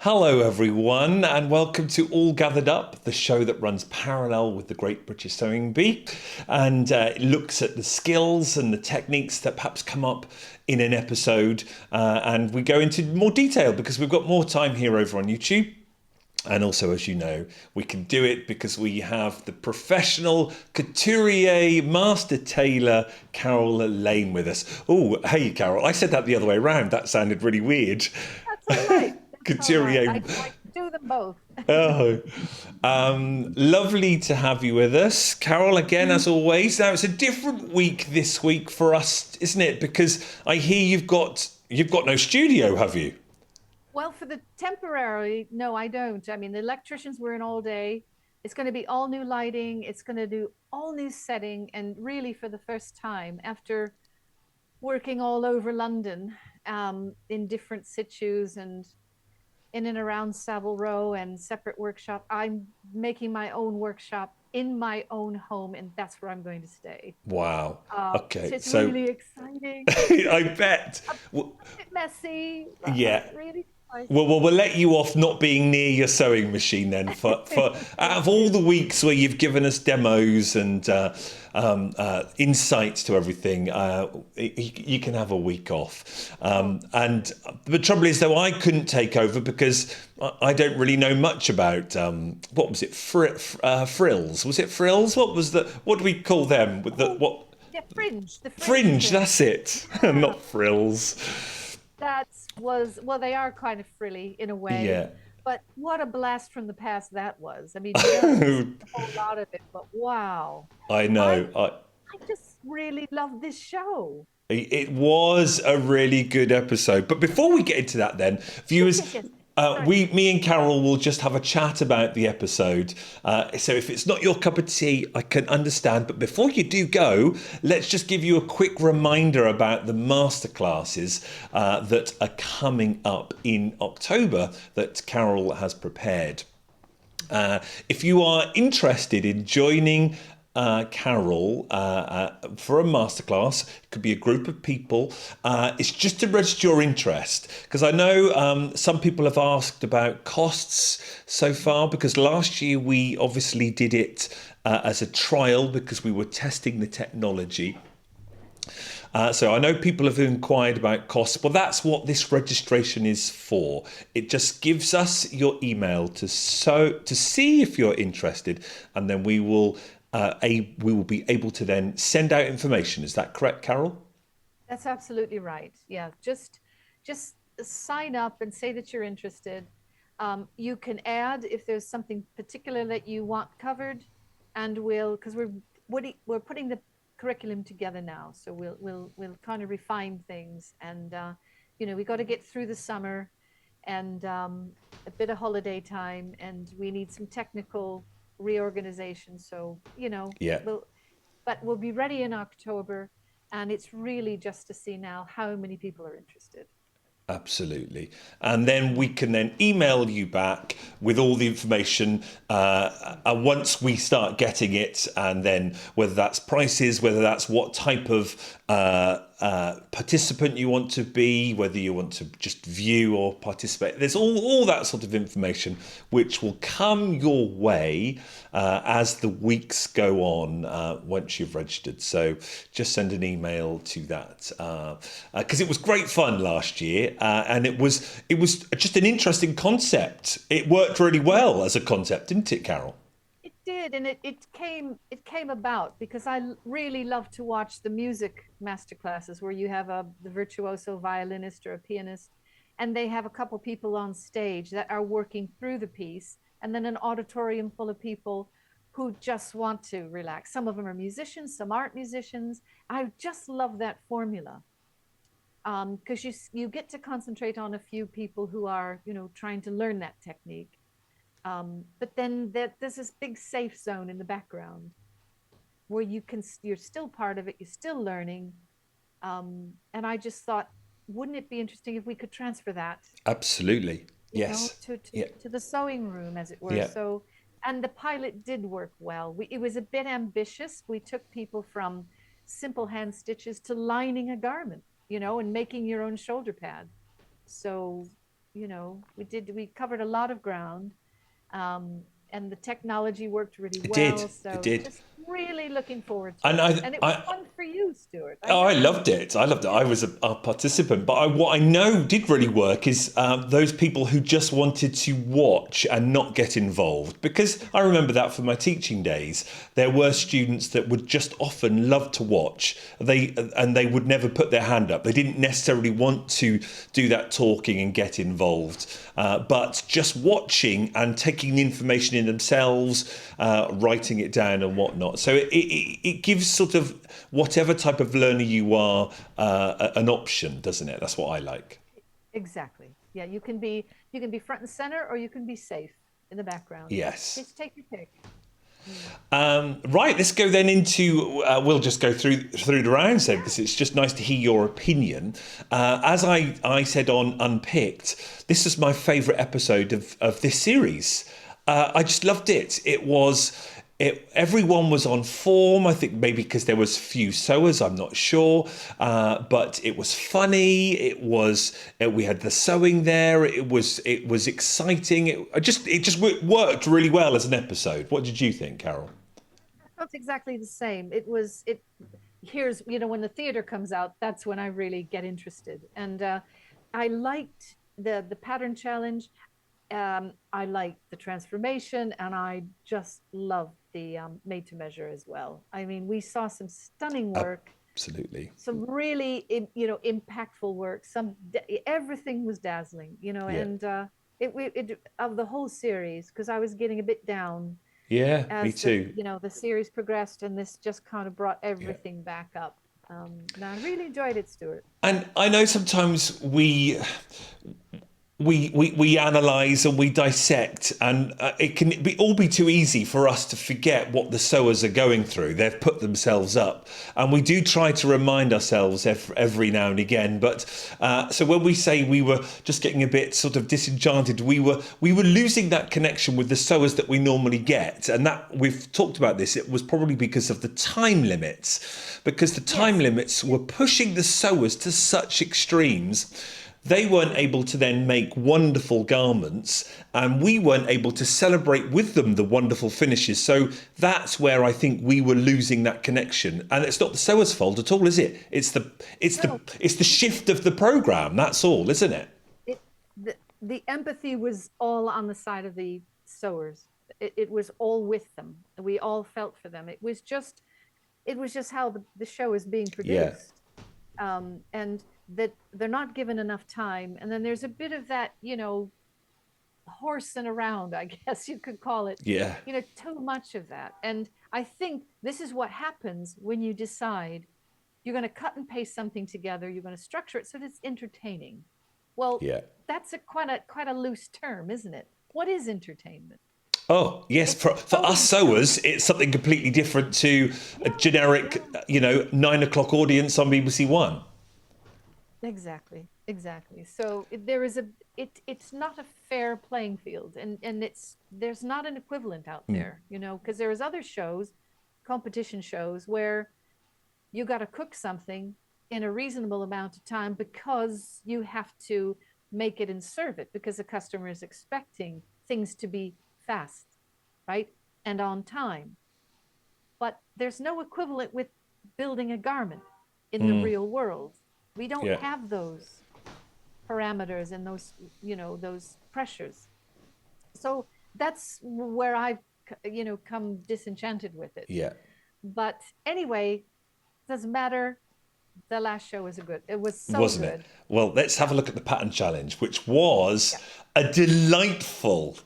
Hello, everyone, and welcome to All Gathered Up, the show that runs parallel with the Great British Sewing Bee and looks at the skills and the techniques that perhaps come up in an episode. And we go into more detail because we've got more time here over on YouTube. And also, as you know, we can do it because we have the professional couturier, master tailor, Carol Alayne with us. Oh, hey, Carol. I said that the other way around. That sounded really weird. That's all right. That's all right. Couturier. I do them both. Oh, lovely to have you with us, Carol. Again, as always. Now it's a different week this week for us, isn't it? Because I hear you've got no studio, have you? Well, for the temporary, no, I don't. I mean, the electricians were in all day. It's going to be all new lighting. It's going to do all new setting. And really, for the first time, after working all over London in different situs and in and around Savile Row and separate workshop, I'm making my own workshop in my own home, and that's where I'm going to stay. Wow. So Okay, it's so really exciting. I bet. A Well, bit messy, but yeah. really Well, exciting. we'll let you off not being near your sewing machine then. For out Thank of all you. the weeks where you've given us demos and insights to everything, you can have a week off. Oh, And the trouble is, though, I couldn't take over because I don't really know much about what was it, frills? Was it frills? What was the? What do we call them? With the oh, what? yeah, fringe, the fringe Fringe. trim. That's it. Yeah, Not frills. that was, well, they are kind of frilly in a way, Yeah. but what a blast from the past that was. I mean, you don't get to see a whole lot of it, but wow. I I know. I just really love this show. It was a really good episode. But before we get into that, then, Yes, viewers, yes, yes. Sorry. me and Carol will just have a chat about the episode. So if it's not your cup of tea, I can understand. But before you do go, let's just give you a quick reminder about the masterclasses that are coming up in October that Carol has prepared. If you are interested in joining Carol for a masterclass, it could be a group of people. It's just to register your interest because I know some people have asked about costs so far because last year we obviously did it as a trial because we were testing the technology. So I know people have inquired about costs, but that's what this registration is for. It just gives us your email to see if you're interested, and then we will be able to then send out information. Is that correct, Carol? That's absolutely right. Yeah, just sign up and say that you're interested. You can add if there's something particular that you want covered, and we'll because we're putting the curriculum together now, so we'll kind of refine things, and we got to get through the summer and a bit of holiday time, and we need some technical reorganization. So Yeah. we'll be ready in October, and it's really just to see now how many people are interested. Absolutely. And then we can then email you back with all the information once we start getting it. And then whether that's prices, whether that's what type of participant you want to be, whether you want to just view or participate. There's all that sort of information which will come your way as the weeks go on once you've registered. So just send an email to that because it was great fun last year and it was just an interesting concept. It worked really well as a concept, didn't it, Carol? It did, and it came about because really love to watch the music master classes where you have the virtuoso violinist or a pianist, and they have a couple people on stage that are working through the piece, and then an auditorium full of people who just want to relax. Some of them are musicians, some aren't musicians. I just love that formula because you get to concentrate on a few people who are trying to learn that technique, but then there's this big safe zone in the background where you're still part of it, you're still learning. And I just thought, wouldn't it be interesting if we could transfer that, Absolutely. Yes. to, to, Yeah. to the sewing room, as it were? Yeah. So, and the pilot did work well. It was a bit ambitious. We took people from simple hand stitches to lining a garment, and making your own shoulder pad. So we covered a lot of ground. Um, and the technology worked really It well. did. It So did. just really looking forward to And it. I, And it was I, fun for you, Stuart. I Oh, I know loved it. I loved it. I was a participant. But what I know did really work is those people who just wanted to watch and not get involved. Because I remember that from my teaching days. There were students that would just often love to watch. They would never put their hand up. They didn't necessarily want to do that talking and get involved. But just watching and taking the information in themselves, writing it down and whatnot. So it gives sort of whatever type of learner you are an option, doesn't it? That's what I like. exactly. Yeah, you can be front and center, or you can be safe in the background. Yes. Just take your pick. Mm. Right, let's go then into. We'll just go through the rounds then, because it's just nice to hear your opinion. As I said on Unpicked, this is my favourite episode of this series. I just loved it. Everyone was on form. I think maybe because there was few sewers, I'm not sure, but it was funny. We had the sewing there. It was exciting. It just worked really well as an episode. What did you think, Carol? Felt exactly the same. Here's, when the theater comes out, that's when I really get interested. And I liked the pattern challenge. I liked the transformation, and I just loved the made to measure as well. I mean, we saw some stunning work, Absolutely. some really, impactful work. Everything was dazzling, Yeah. and it of the whole series, because I was getting a bit down Yeah, me as too. the series progressed, and this just kind of brought Yeah. everything back up. No, I really enjoyed it, Stuart. And I know sometimes we analyze and we dissect, and it can all be too easy for us to forget what the sewers are going through. They've put themselves up, and we do try to remind ourselves every now and again. But so when we say we were just getting a bit sort of disenchanted, we were losing that connection with the sewers that we normally get, and that we've talked about this. It was probably because of the time limits, because the time Yes. limits were pushing the sewers to such extremes. They weren't able to then make wonderful garments, and we weren't able to celebrate with them the wonderful finishes. So that's where I think we were losing that connection. And it's not the sewer's fault at all, is it? No, It's the shift of the program. That's all, isn't it? it the empathy was all on the side of the sewers. It was all with them. We all felt for them. It was just how the show is being Yeah, produced. And that they're not given enough time. And then there's a bit of that, horsing around, I guess you could call it, yeah. too much of that. And I think this is what happens when you decide you're going to cut and paste something together, you're going to structure it so that it's entertaining. Well, Yeah. that's quite a loose term, isn't it? What is entertainment? Oh, yes. It's For us showing sewers, something. it's something completely different to a Yeah, generic, yeah. 9 o'clock audience on BBC One. Exactly, exactly. So there is it's not a fair playing field, and there's not an equivalent out there, because there's other shows, competition shows, where you got to cook something in a reasonable amount of time because you have to make it and serve it because the customer is expecting things to be fast, right? And on time. But there's no equivalent with building a garment in the real world. We don't Yeah. have those parameters and those pressures. So that's where I've come disenchanted with it. Yeah. But anyway, doesn't matter. The last show was good. It was so Wasn't it? good. Well, let's have Yeah. a look at the pattern challenge, which was Yeah. a delightful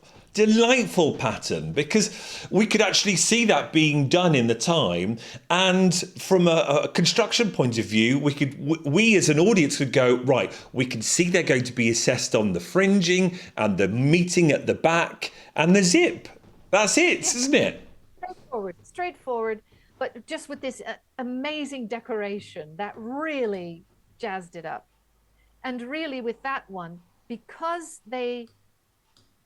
pattern, because we could actually see that being done in the time, and from a construction point of view, we as an audience could go, right, we can see they're going to be assessed on the fringing and the meeting at the back and the zip. That's it, Yeah. isn't it? Straightforward, but just with this amazing decoration that really jazzed it up. And really, with that one, because they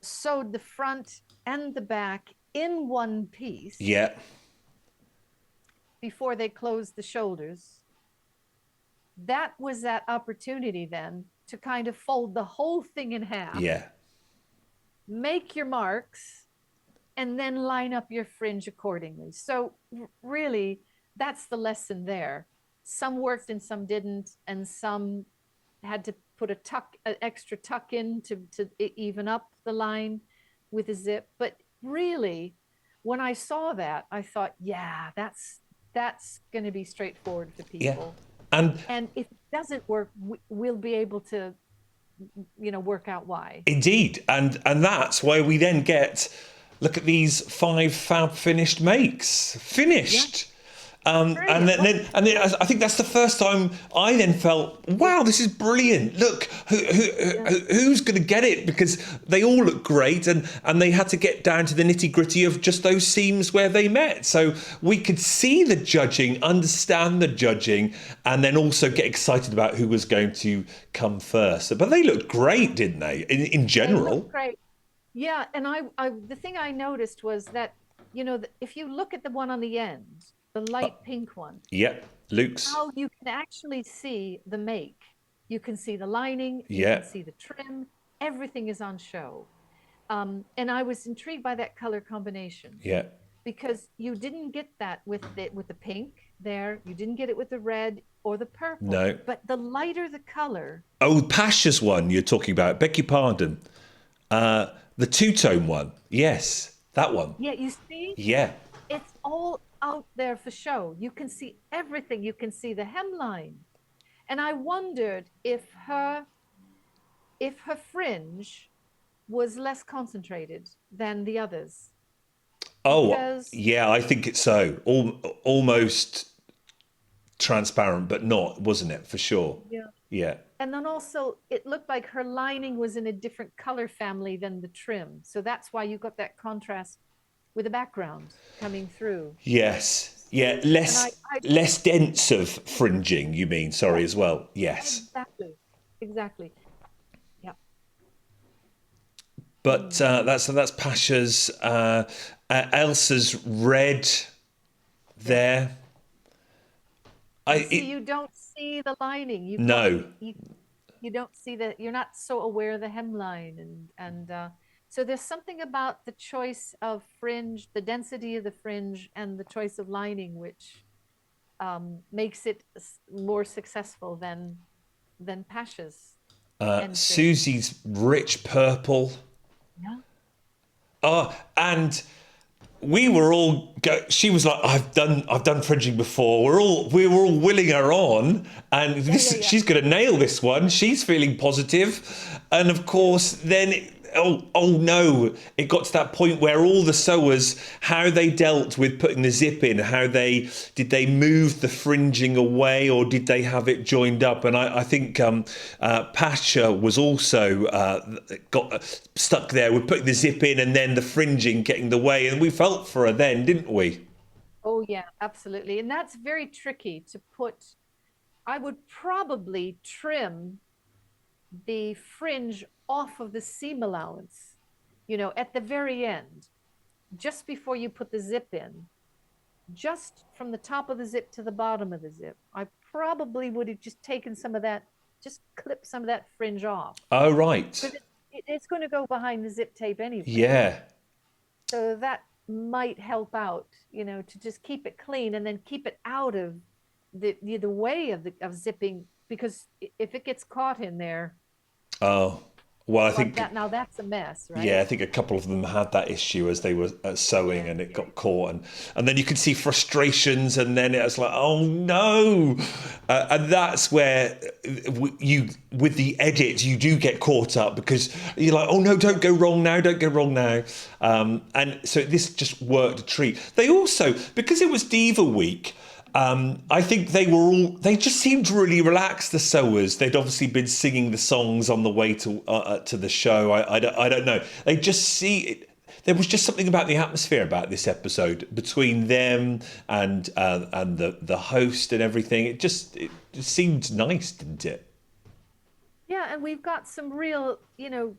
sewed the front and the back in one piece Yeah. before they closed the shoulders, that was that opportunity then to kind of fold the whole thing in half, Yeah. make your marks, and then line up your fringe accordingly. So really, that's the lesson there. Some worked and some didn't, and some had to put an extra tuck in to even up the line with a zip. But really, when I saw that, I thought, yeah, that's going to be straightforward for Yeah. people. And And if it doesn't work, we'll be able to, work out why. indeed, and that's why we then get, look at these 5 fab finished makes. Yeah, Finished. And brilliant. then I think that's the first time I then felt, wow, this is brilliant. Look, who's going to get it? Because they all look great, and they had to get down to the nitty gritty of just those seams where they met. So we could see the judging, understand the judging, and then also get excited about who was going to come first. But they looked great, didn't they? In They general. look great. Yeah, and the thing I noticed was that, if you look at the one on the end, the light pink one, Yeah, Luke's. how you can actually see the make. You can see the lining, you Yeah. can see the trim, everything is on show. And I was intrigued by that color combination Yeah. because you didn't get that with the pink there, you didn't get it with the red or the purple. No. But the lighter the color. Oh, Pasha's one you're talking about. Beg your pardon. The two-tone one. Yes, that one. Yeah, you see? Yeah. It's all out there for show. You can see everything. You can see the hemline. And I wondered if her fringe was less concentrated than the others. Oh, Because, yeah, I think it's so. Almost transparent, but not, wasn't it? For sure. yeah. Yeah. And then also it looked like her lining was in a different color family than the trim. So that's why you got that contrast with the background coming through. Yes. Yeah. And Less dense of fringing, you mean, sorry, yeah, as well. Yes. exactly. Yeah. But that's Pasha's. Elsa's red there. See, you don't see the lining. No. You don't see that. You're not so aware of the hemline, and so there's something about the choice of fringe, the density of the fringe, and the choice of lining, which makes it more successful than Pasha's. Susie's rich purple. Yeah. Oh, and we were all she was like, I've done fringing before. We were all willing her on, and she's going to nail this one. She's feeling positive, and of course then oh no, it got to that point where all the sewers, how they dealt with putting the zip in, did they move the fringing away or did they have it joined up? And I think Pasha was also got stuck there with putting the zip in and then the fringing getting the way, and we felt for her then, didn't we? Oh yeah, absolutely. And that's very tricky to put. I would probably trim the fringe off of the seam allowance, at the very end, just before you put the zip in, just from the top of the zip to the bottom of the zip. I probably would have just taken some of that, just clip some of that fringe off. Oh, right. Because it's going to go behind the zip tape anyway. Yeah. So that might help out, to just keep it clean and then keep it out of the way of zipping, because if it gets caught in there. Oh, well, I think now that's a mess, right? Yeah, I think a couple of them had that issue as they were sewing, and it got caught, and then you could see frustrations, and then it was like, oh no, and that's where with the edit you do get caught up, because you're like, oh no, don't go wrong now, and so this just worked a treat. They also, because it was Diva week, I think they just seemed really relaxed, the sewers. They'd obviously been singing the songs on the way to the show. I don't know. There was just something about the atmosphere about this episode between them and the host and everything. It just seemed nice, didn't it? Yeah, and we've got some real,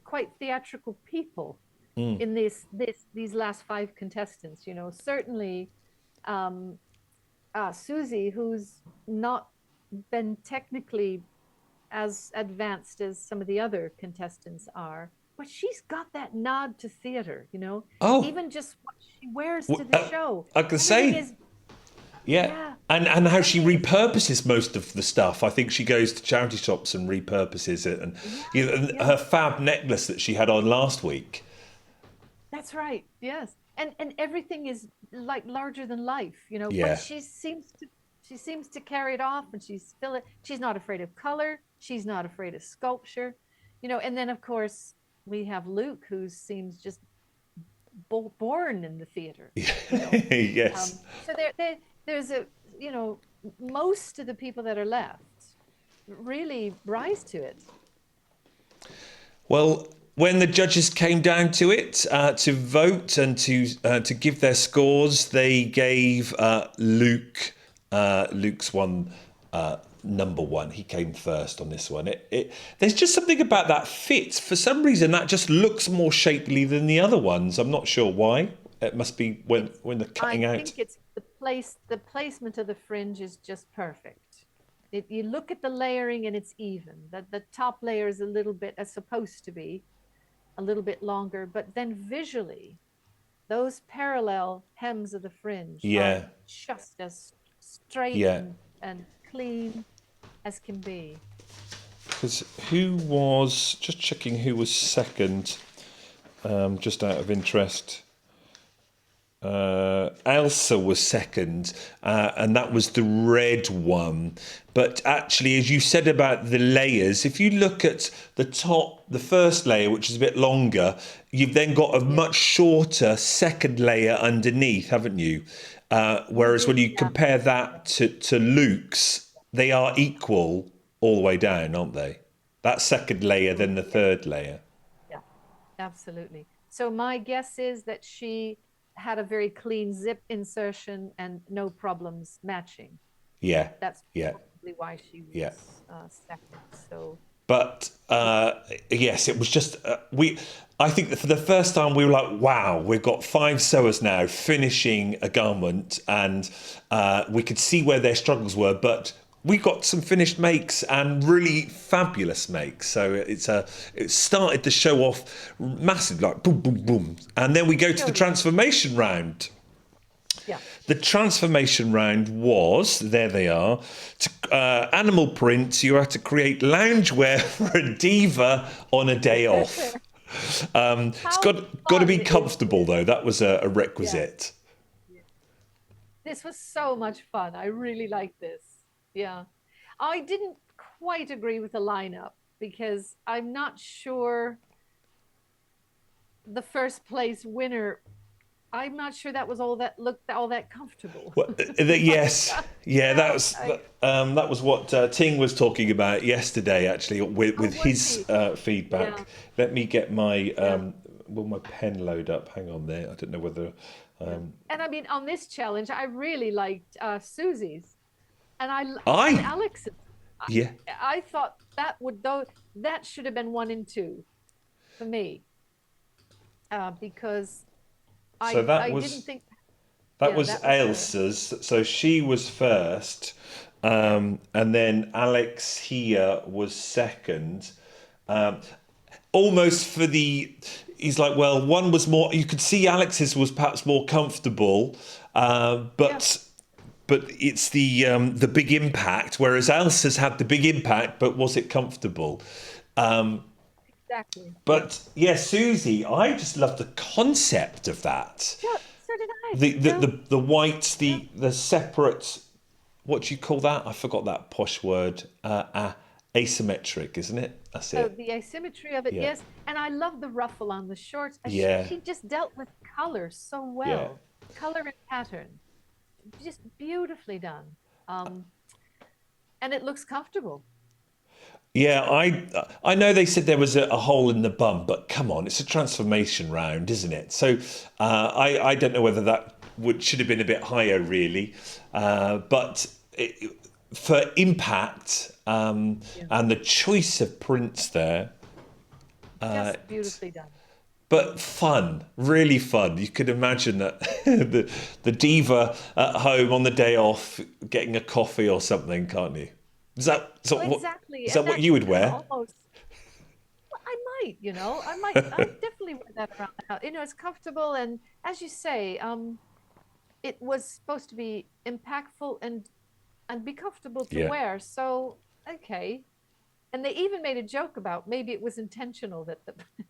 quite theatrical people in these last 5 contestants. Certainly. Susie, who's not been technically as advanced as some of the other contestants are, but she's got that nod to theater, Oh, even just what she wears to w- the uh, show. I can Everything say, is, yeah. yeah, And how she everything is, repurposes most of the stuff. I think she goes to charity shops and repurposes it. And, yes, and her yes, fab necklace that she had on last week. that's right. Yes. And everything is like larger than life, but Yeah. she seems to carry it off, and she's not afraid of color. She's not afraid of sculpture, and then of course we have Luke, who seems just born in the theater, Yes. so there's a, you know, most of the people that are left really rise to it. Well, when the judges came down to it to vote and to give their scores, they gave Luke's one number one. He came first on this one. There's just something about that fit. For some reason, that just looks more shapely than the other ones. I'm not sure why. It must be when they're I cutting out. think it's the placement of the fringe is just perfect. You look at the layering and it's even. The top layer is a little bit, as supposed to be, a little bit longer, but then visually, those parallel hems of the fringe are Yeah, just as straight yeah. and clean as can be. Because who was, just checking who was second, just out of interest. Elsa was second, and that was the red one. But actually, as you said about the layers, if you look at the top, the first layer, which is a bit longer, you've then got a much shorter second layer underneath, haven't you? Whereas when you Yeah, compare that to Luke's, they are equal all the way down, aren't they? That second layer, then the third layer. yeah, absolutely. So my guess is that she had a very clean zip insertion and no problems matching. Yeah, That's yeah, probably why she yeah. was second. So But yeah, yes, it was just we. I think that for the first time we were like, "Wow, we've got five sewers now finishing a garment," and we could see where their struggles were. But we got some finished makes and really fabulous makes. So it started the show off massive, like boom, boom, boom, and then we go to the totally. transformation round. Yeah. The transformation round was, there they are, animal prints. You had to create loungewear for a diva on a day off. It's How got to fun be is comfortable this? though. That was a Yeah. requisite. This was so much fun. I really liked this. Yeah. I didn't quite agree with the lineup because I'm not sure the first place winner, I'm not sure that was all that looked all that comfortable. Well, But yes, yeah, I, that was what Ting was talking about yesterday, actually, oh, with was his he? Yeah. feedback. Let me get my Yeah. will my pen load up? Hang on there. I don't know whether. Yeah. And I mean, on this challenge, I really liked Susie's, and I Alex's. I, yeah. I thought that should have been 1 and 2 for me, because So I didn't think, that yeah, was that was a, Elsa's. So she was first, yeah, and then Alex here was second. Um, Almost for the, he's like, well, one was more. You could see Alex's was perhaps more comfortable, yeah, but it's the big impact. Whereas Elsa's had the big impact, but was it comfortable? exactly, yeah. But yeah, Susie, I just love the concept of that. Yeah, so did I. The whites, Yeah. the separate. What do you call that? I forgot that posh word. Asymmetric, isn't it? That's So it. the asymmetry of it, Yeah, yes, and I love the ruffle on the shorts. yeah, She just dealt with color so yeah. well, color and pattern, just beautifully done. Um, and it looks comfortable. Yeah, I know they said there was a hole in the bum, but come on, it's a transformation round, isn't it? So I don't know whether that should have been a bit higher, really, but for impact Yeah, and the choice of prints there, just beautifully done. but fun, really fun. You could imagine that the diva at home on the day off getting a coffee or something, can't you? Well, exactly. is And that what that you would kind of wear? almost, well, I might, I definitely wear that around the house. It's comfortable. And as you say, it was supposed to be impactful and be comfortable to Yeah. wear. So, okay. And they even made a joke about maybe it was intentional that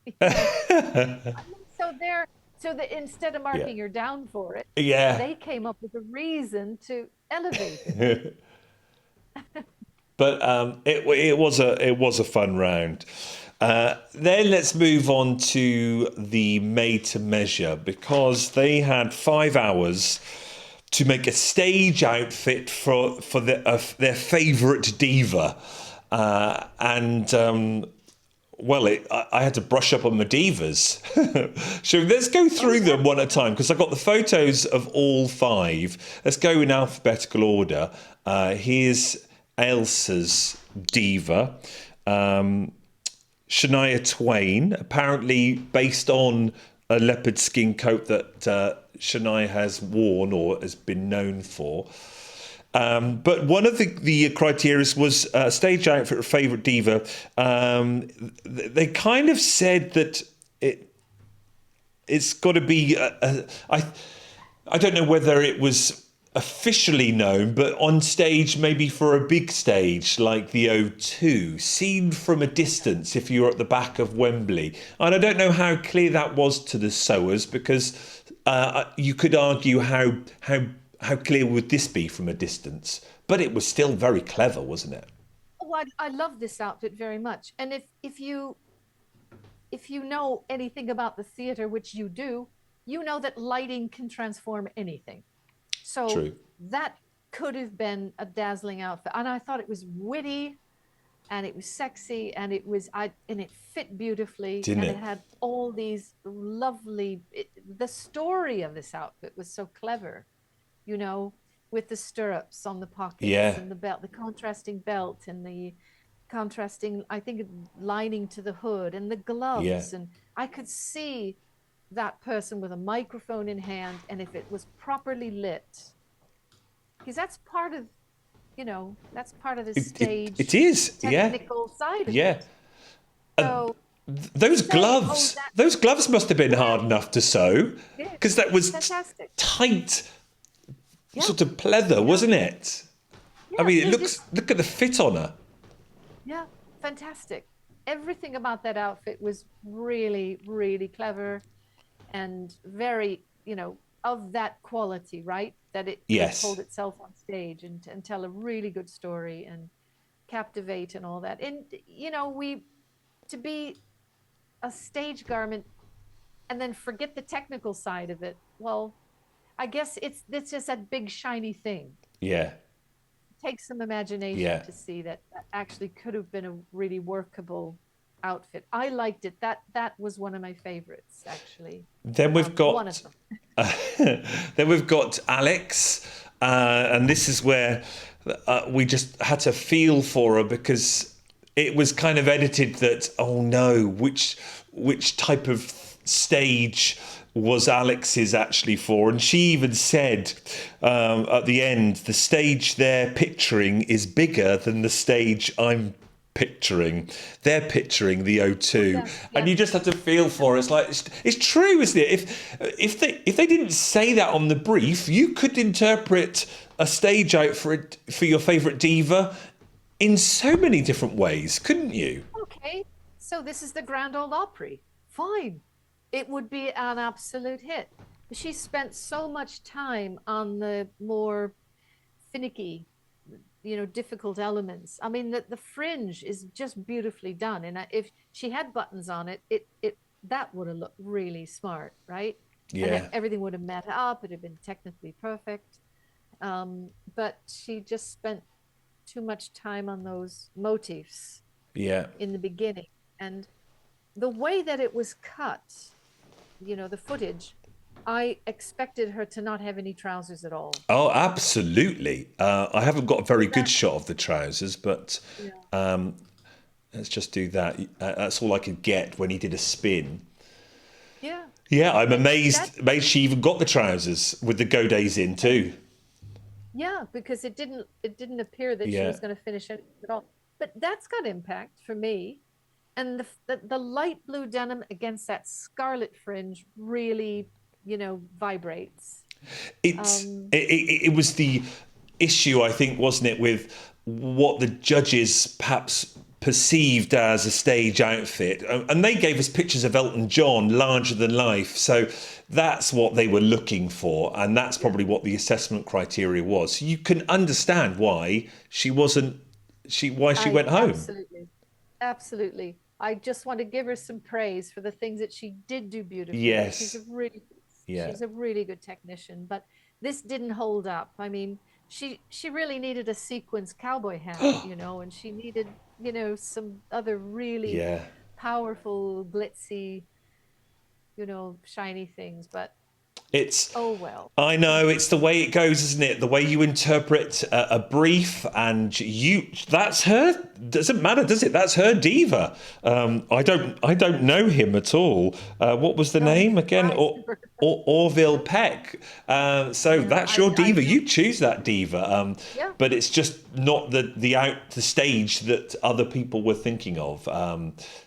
you know, so they're, so that instead of Yeah. marking her down for it, Yeah. they came up with a reason to elevate it. But it was a fun round. Then let's move on to the made to measure, because they had 5 hours to make a stage outfit for their favourite diva, and well, I had to brush up on my divas. So let's go Oh, through yeah. them one at a time, because I've got the photos of all five. Let's go in alphabetical order. Here's Elsa's diva. Shania Twain, apparently based on a leopard skin coat that Shania has worn or has been known for. But one of the criteria was stage outfit or favourite diva. They kind of said that it's got to be. I don't know whether it was officially known, but on stage, maybe for a big stage like the O2, seen from a distance if you're at the back of Wembley. And I don't know how clear that was to the sewers, because you could argue how clear would this be from a distance? But it was still very clever, wasn't it? Oh, I love this outfit very much. And if you know anything about the theater, which you do, you know that lighting can transform anything. So True. that could have been a dazzling outfit. And I thought it was witty and it was sexy and it fit beautifully Didn't and it it? had all these lovely the story of this outfit was so clever, you know, with the stirrups on the pockets Yeah, and the belt, the contrasting belt and the contrasting, I think, lining to the hood and the yeah. gloves. And I could see that person with a microphone in hand, and if it was properly lit, because that's part of the It stage is. Yeah, technical side of yeah. it. So to Those say, oh, gloves, that, those gloves must have been yeah, hard enough to sew, yeah, because that was fantastic. tight, Yeah, sort of pleather, yeah, wasn't it? I yeah. mean, They just, look at the fit on her. yeah, fantastic. Everything about that outfit was really, really clever and very, of that quality, right? That it could hold Yes. itself on stage and tell a really good story and captivate and all that. And, to be a stage garment and then forget the technical side of it. Well, I guess it's just that big shiny thing. Yeah. It takes some imagination Yeah. to see that actually could have been a really workable outfit. I liked it. That was one of my favorites, actually. Then we've One of got them. then we've got Alex, and this is where we just had to feel for her, because it was kind of edited that, oh no, which type of stage was Alex's actually for, and she even said at the end, the stage they're picturing is bigger than the stage I'm picturing. They're picturing the Oh, O2, yes, and yes. you just have to feel for it. It's like it's true, isn't it? If they didn't say that on the brief, you could interpret a stage out for your favourite diva in so many different ways, couldn't you? Okay, so this is the Grand Ole Opry. Fine. It would be an absolute hit. She spent so much time on the more finicky, difficult elements. I mean, the fringe is just beautifully done. And if she had buttons on it, that would have looked really smart, right? And Yeah, everything would have met up. It'd have been technically perfect. But she just spent too much time on those motifs yeah. in the beginning. And the way that it was cut, the footage, I expected her to not have any trousers at all. Oh, absolutely. I haven't got a very good That, shot of the trousers, but yeah, let's just do that. That's all I could get when he did a spin. yeah. Yeah, I'm And that, amazed. Amazed she even got the trousers with the go days in too. Yeah, because it didn't appear that she Yeah. was going to finish it at all. But that's got impact for me. And the light blue denim against that scarlet fringe really, vibrates. Um, It was the issue, I think, wasn't it, with what the judges perhaps perceived as a stage outfit, and they gave us pictures of Elton John larger than life, so that's what they were looking for, and that's yeah, probably what the assessment criteria was. So you can understand why she wasn't why she I went home. absolutely, absolutely. I just want to give her some praise for the things that she did do beautifully. Yes. Yeah. She's a really good technician, but this didn't hold up. I mean, she really needed a sequins cowboy hat, and she needed, some other really Yeah. powerful, glitzy, shiny things, but It's oh well. I know it's the way it goes, isn't it? The way you interpret a brief, and that's her. Doesn't matter, does it? That's her diva. I don't know him at all. What was the No, name neither again? do Orville Peck. So Yeah, that's your I diva. don't. You choose that diva. Yeah, But it's just not the stage that other people were thinking of.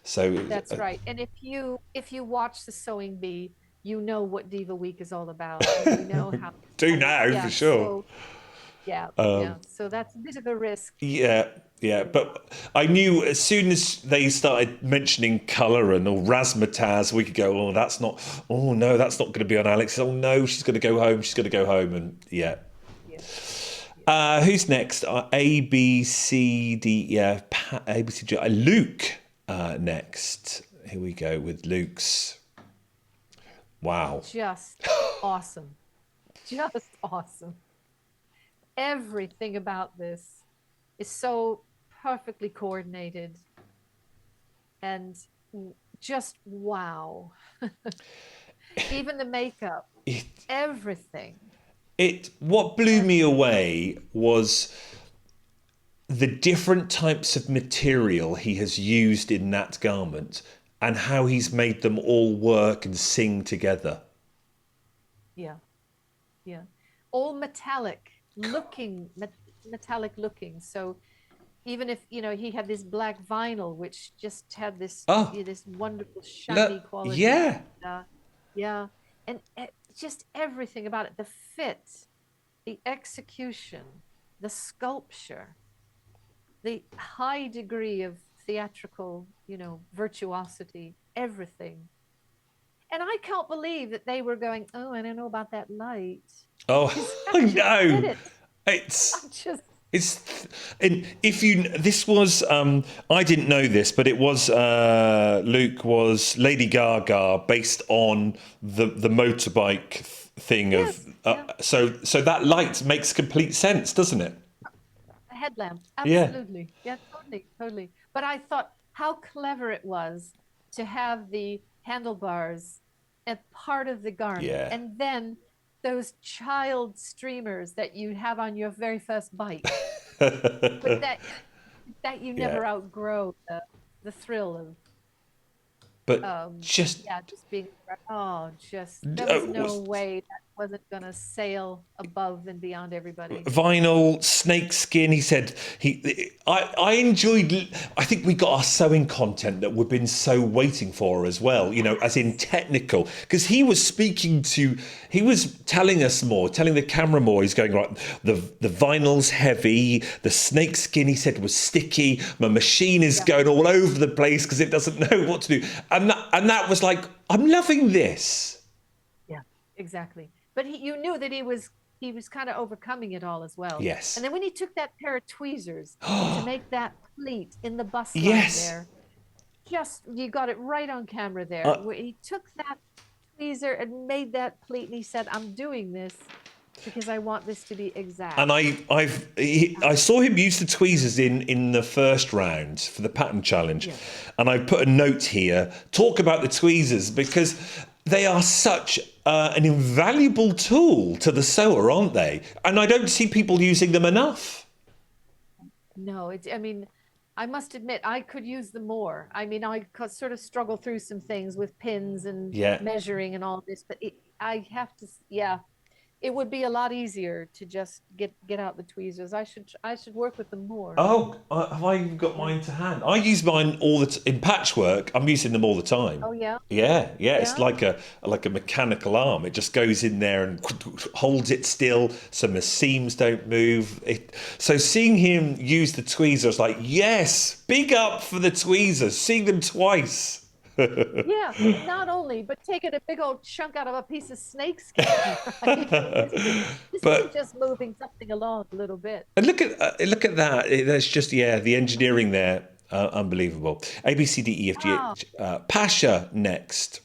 So that's right. And if you watch the Sewing Bee, you know what Diva Week is all about, and you know do how now for yeah. sure. So yeah, yeah. So that's a bit of a risk. Yeah, yeah, but I knew as soon as they started mentioning colour and all razzmatazz, we could go, oh, that's not, oh no, that's not going to be on Alex. Oh no, she's going to go home. She's going to go home, and yeah. Yeah, yeah. Who's next? A B C D. Yeah, A B C D. Luke next. Here we go with Luke's. Wow. Just awesome. Just awesome. Everything about this is so perfectly coordinated and just wow. Even the makeup, It, everything. what blew And me away was the different types of material he has used in that garment and how he's made them all work and sing together. yeah, yeah. All metallic looking. So even if, he had this black vinyl, which just had this, Oh, this wonderful shiny look, quality. yeah. Yeah. And just everything about it, the fit, the execution, the sculpture, the high degree of theatrical, virtuosity, everything. And I can't believe that they were going, oh, I don't know about that light. Oh, Because I I just did know. it. I It's just, it's and if you this was I didn't know this, but it was Luke was Lady Gaga based on the motorbike thing of yes, yeah, so that light makes complete sense, doesn't it? a headlamp. Yeah. Absolutely. Yeah, totally, totally. But I thought how clever it was to have the handlebars a part of the garment. Yeah. And then those child streamers that you have on your very first bike, but that you Yeah. never outgrow the thrill of But just yeah, just being just there was no way that wasn't gonna sail above and beyond everybody. vinyl snakeskin. He said I enjoyed. I think we got our sewing content that we've been so waiting for as well, as in Yes. technical, because he was telling us more, telling the camera more. He's going, right, the vinyl's heavy, the snakeskin, he said, was sticky, my machine is Yeah, going all over the place because it doesn't know what to do, and that was like, I'm loving this. yeah, exactly. But you knew that he was kind of overcoming it all as well. And Yes. then when he took that pair of tweezers to make that pleat in the bust line Yes. there, just you got it right on camera there, uh, where he took that tweezer and made that pleat, and he said, "I'm doing this because I want this to be exact." And I saw him use the tweezers in the first round for the pattern challenge, Yeah. and I put a note here: talk about the tweezers, because they are such an invaluable tool to the sewer, aren't they? And I don't see people using them enough. No, I mean, I must admit, I could use them more. I mean, I could sort of struggle through some things with pins and Yeah, measuring and all this, but I have to, yeah, it would be a lot easier to just get out the tweezers. I should work with them more. Oh, have I even got Yeah. mine to hand? I use mine all in patchwork. I'm using them all the time. Oh yeah. Yeah, yeah. It's Yeah. like a mechanical arm. It just goes in there and holds it still, so my seams don't move. So seeing him use the tweezers, like yes, big up for the tweezers. Seeing them twice. Yeah, not only, but taking a big old chunk out of a piece of snake skin, right? This isn't But just moving something along a little bit. and look at that. That's just the engineering there, unbelievable. A B C D E F G Wow. H. Pasha next.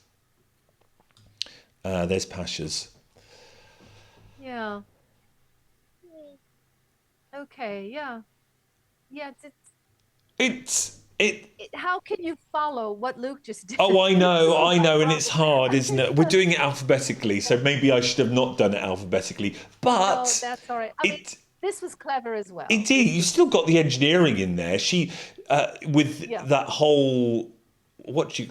There's Pasha's. Yeah. Okay. Yeah. Yeah. It. How can you follow what Luke just did? Oh, It's so I know, and it's ironic. hard, isn't it? We're doing it alphabetically, so maybe I should have not done it alphabetically. No, But that's all right. I mean, it this was clever as well. Indeed, This you was, still got the engineering in there. She, with yeah, that whole,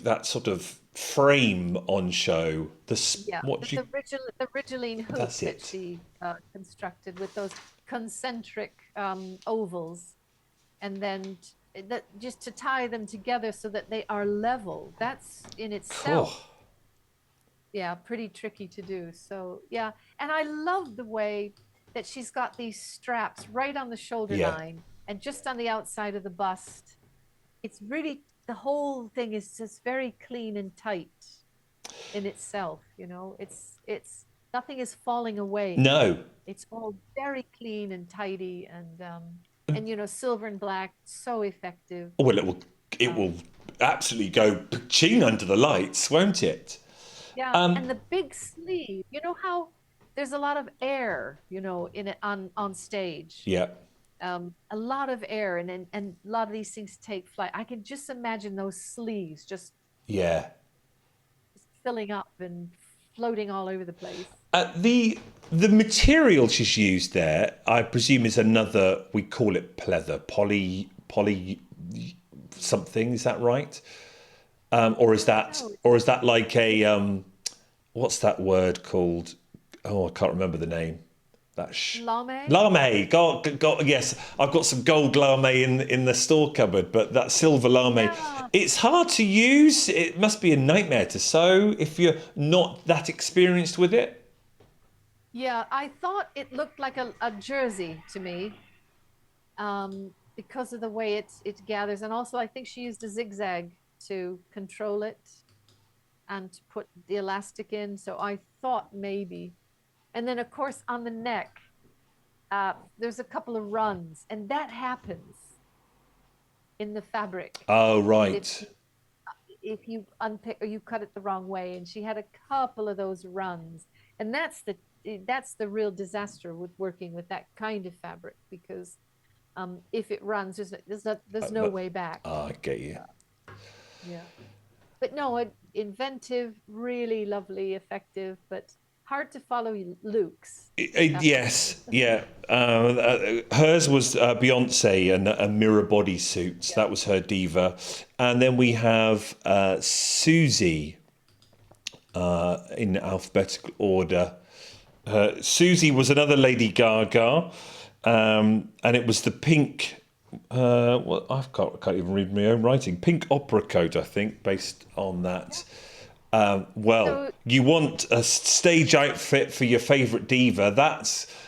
that sort of frame on show. yeah. The Ridgeline hoop That's that it. she constructed with those concentric ovals, and then that just to tie them together so that they are level. That's in Cool. itself, yeah, pretty tricky to do. So yeah, and I love the way that she's got these straps right on the shoulder Yeah. line and just on the outside of the bust. It's really, the whole thing is just very clean and tight in itself. It's nothing is falling away. No. It's all very clean and tidy, and silver and black, so effective. Well, it Um, will absolutely go ching under the lights, won't it? Yeah, and the big sleeve. You know how there's a lot of air, in it on stage. Yeah. A lot of air, and a lot of these things take flight. I can just imagine those sleeves just Yeah. filling up and floating all over the place. The material she's used there, I presume, is another. We call it pleather, poly something. Is that right? Or is that No, like a what's that word called? Oh, I can't remember the name. lame. Lame. Yes, I've got some gold lame in the store cupboard, but that silver lame, Yeah, it's hard to use. It must be a nightmare to sew if you're not that experienced with it. yeah. I thought it looked like a jersey to me, because of the way it gathers, and also I think she used a zigzag to control it and to put the elastic in. So I thought maybe, and then of course on the neck, there's a couple of runs, and that happens in the fabric Oh, if right. you unpick or you cut it the wrong way. And she had a couple of those runs, and that's the real disaster with working with that kind of fabric, because if it runs, there's no way back. I get you. Yeah. But no, inventive, really lovely, effective, but hard to follow Luke's. Yes, yeah. Hers was Beyonce and a mirror bodysuit. Yeah. That was her diva, and then we have Susie in alphabetical order. Susie was another Lady Gaga, and it was the pink. Well, I can't even read my own writing. Pink opera coat, I think, based on that. Well, So you want a stage outfit for your favourite diva.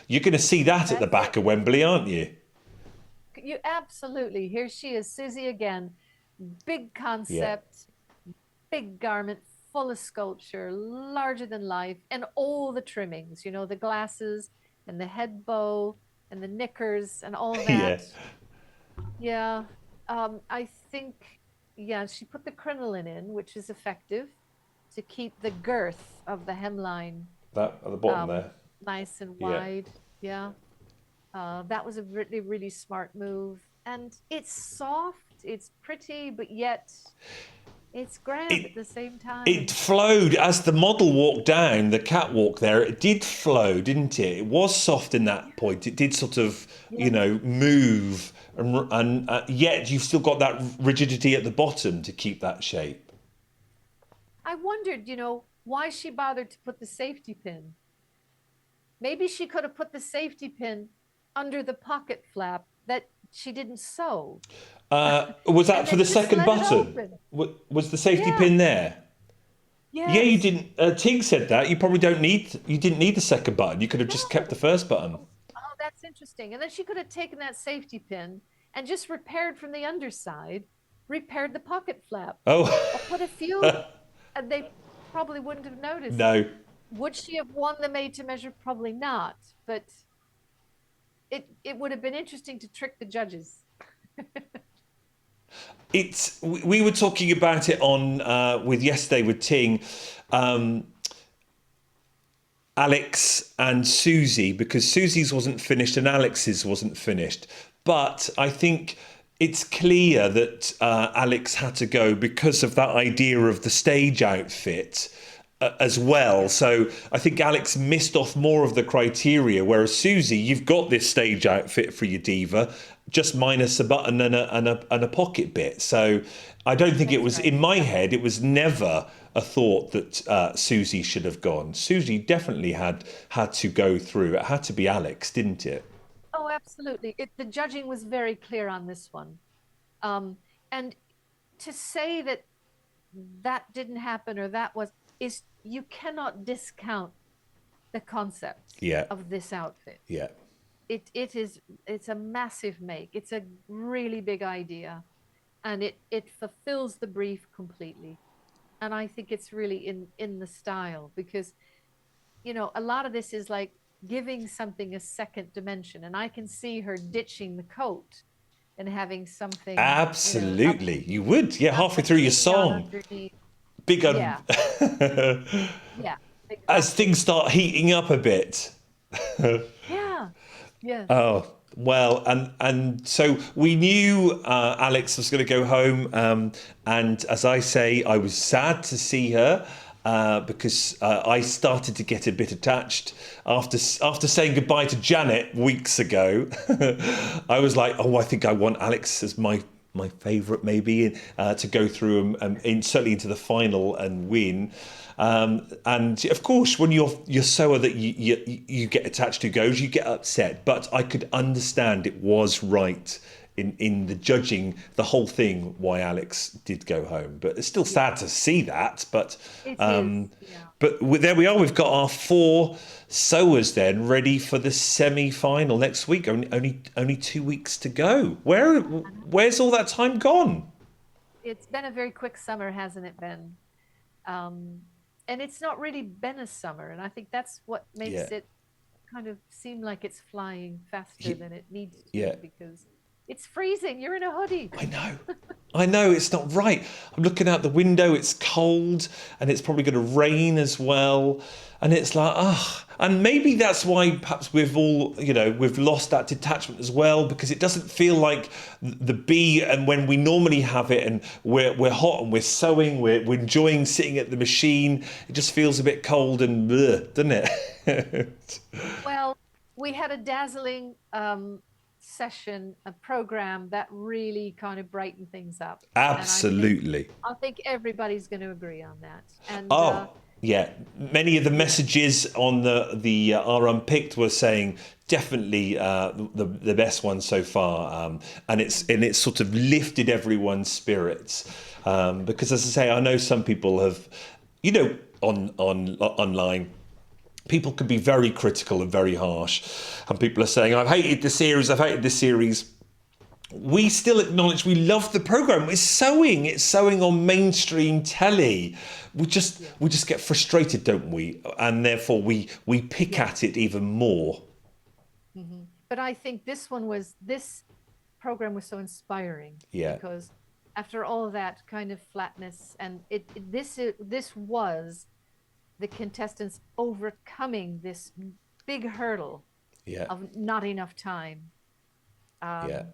You're going to see that at the that's back it. of Wembley, aren't you? You absolutely. Here she is, Susie again. Big Yeah, concept, big garment, full of sculpture, larger than life, and all the trimmings, the glasses and the head bow and the knickers and all yeah. that. Yeah. I think, yeah, she put the crinoline in, which is effective to keep the girth of the hemline That at the bottom um, there. nice and Yeah. wide. Yeah. That was a really, really smart move. And it's soft, it's pretty, but yet it's grand It at the same it time. flowed as the model walked down the catwalk there. It did flow, didn't it? It was soft in that point. It did sort of, Yeah. move, and yet you've still got that rigidity at the bottom to keep that shape. I wondered, why she bothered to put the safety pin. Maybe she could have put the safety pin under the pocket flap that she didn't sew, Was and that for then the just second let it button? open. Was the safety Yeah. pin there? Yeah, you Yes. didn't. Tig said that you probably don't need. You didn't need the second button. You could have just kept the No. first button. Oh, that's interesting. And then she could have taken that safety pin and just repaired from the underside, repaired the pocket flap, Oh, or put a few, and they probably wouldn't have noticed. no. Would she have won the made to measure? Probably not. But it would have been interesting to trick the judges. It's we were talking about it on with yesterday with Ting, Alex and Susie, because Susie's wasn't finished and Alex's wasn't finished. But I think it's clear that Alex had to go because of that idea of the stage outfit as well. So I think Alex missed off more of the criteria, whereas Susie, you've got this stage outfit for your diva, just minus a button and a pocket bit. So I don't think it That's was, right. in my head, it was never a thought that Susie should have gone. Susie definitely had to go through. It had to be Alex, didn't it? Oh, absolutely. The judging was very clear on this one. And to say that that didn't happen or that was, is you cannot discount the concept Yeah, of this outfit. yeah. It's a massive make. It's a really big idea, and it fulfills the brief completely. And I think it's really in the style, because a lot of this is like giving something a second dimension, and I can see her ditching the coat and having something, up Absolutely. You would. Yeah, halfway through your hanging out song. underneath. Big Yeah, yeah, as exactly. things start heating up a bit. Yeah, yes. Oh, well, and so we knew Alex was going to go home, and as I say, I was sad to see her because I started to get a bit attached after saying goodbye to Janet weeks ago. I was like, oh, I think I want Alex as my favourite, maybe to go through certainly into the final and win. And of course, when your sewer that you get attached to goes, you get upset. But I could understand it was right in the judging, the whole thing, why Alex did go home. But it's still sad Yeah, to see that. it is. Yeah. But there we are. We've got our 4 sewers then ready for the semi-final next week. Only 2 weeks to go. Where's all that time gone? It's been a very quick summer, hasn't it been? Um, and it's not really been a summer. And I think that's what Yeah, makes it kind of seem like it's flying faster Ye- than it needs to, yeah. because it's freezing. You're in a hoodie. I know. I know it's not right. I'm looking out the window, it's cold and it's probably going to rain as well. And it's like, ah. And maybe that's why perhaps we've lost that detachment as well, because it doesn't feel like the bee. And when we normally have it and we're hot and we're sewing, we're enjoying sitting at the machine, it just feels a bit cold and bleh, doesn't it? Well, we had a dazzling session, a program that really kind of brightened things up. And Absolutely. I think everybody's going to agree on that. And Oh, yeah. Many of the yeah, messages on the are unpicked were saying definitely the best one so far, and it's sort of lifted everyone's spirits because, as I say, I know some people have, on online. People can be very critical and very harsh, and people are saying, "I've hated the series. I've hated this series." We still acknowledge we love the program. It's sewing on mainstream telly. yeah, We just get frustrated, don't we? And therefore we pick yeah. at it even more. But I think this program was so inspiring, Yeah, because after all of that kind of flatness, and this was the contestants overcoming this big hurdle yeah, of not enough time. yeah. Um,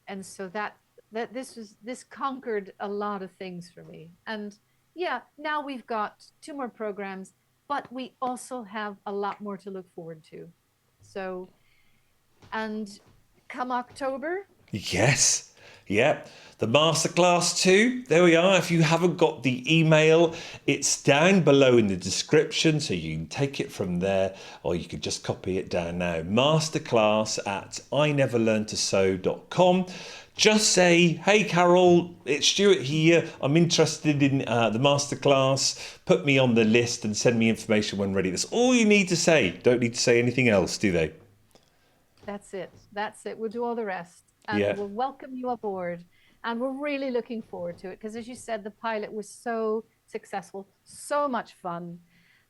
and so that this conquered a lot of things for me. And yeah, now we've got 2 more programs, but we also have a lot more to look forward to. So, and come October, Yes. Yep. The masterclass too. There we are. If you haven't got the email, it's down below in the description, so you can take it from there, or you could just copy it down now. Masterclass at ineverlearntosew.com. Just say, hey Carol, it's Stuart here. I'm interested in the masterclass. Put me on the list and send me information when ready. That's all you need to say. Don't need to say anything else, do they? That's it. That's it. We'll do all the rest. And Yeah. we'll welcome you aboard. And we're really looking forward to it because, as you said, the pilot was so successful, so much fun,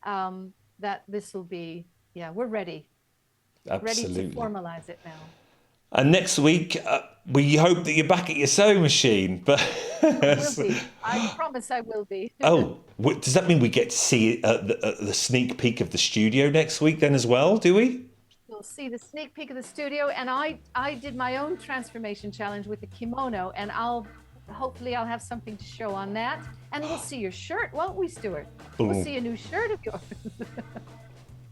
that this will be, yeah, we're ready. Absolutely. Ready to formalize it now. And next week, we hope that you're back at your sewing machine. But I will be. I promise I will be. Oh, does that mean we get to see the sneak peek of the studio next week then as well, do we? You'll see the sneak peek of the studio, and I did my own transformation challenge with the kimono, and hopefully I'll have something to show on that, and we'll see your shirt, won't we, Stuart? We'll see a new shirt of yours.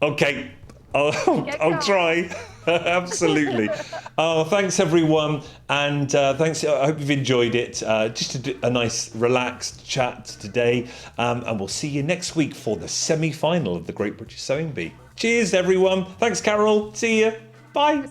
Okay, I'll try. Absolutely. Oh, thanks everyone, and thanks. I hope you've enjoyed it. Just a nice, relaxed chat today, and we'll see you next week for the semi-final of the Great British Sewing Bee. Cheers, everyone. Thanks, Carol. See you. Bye.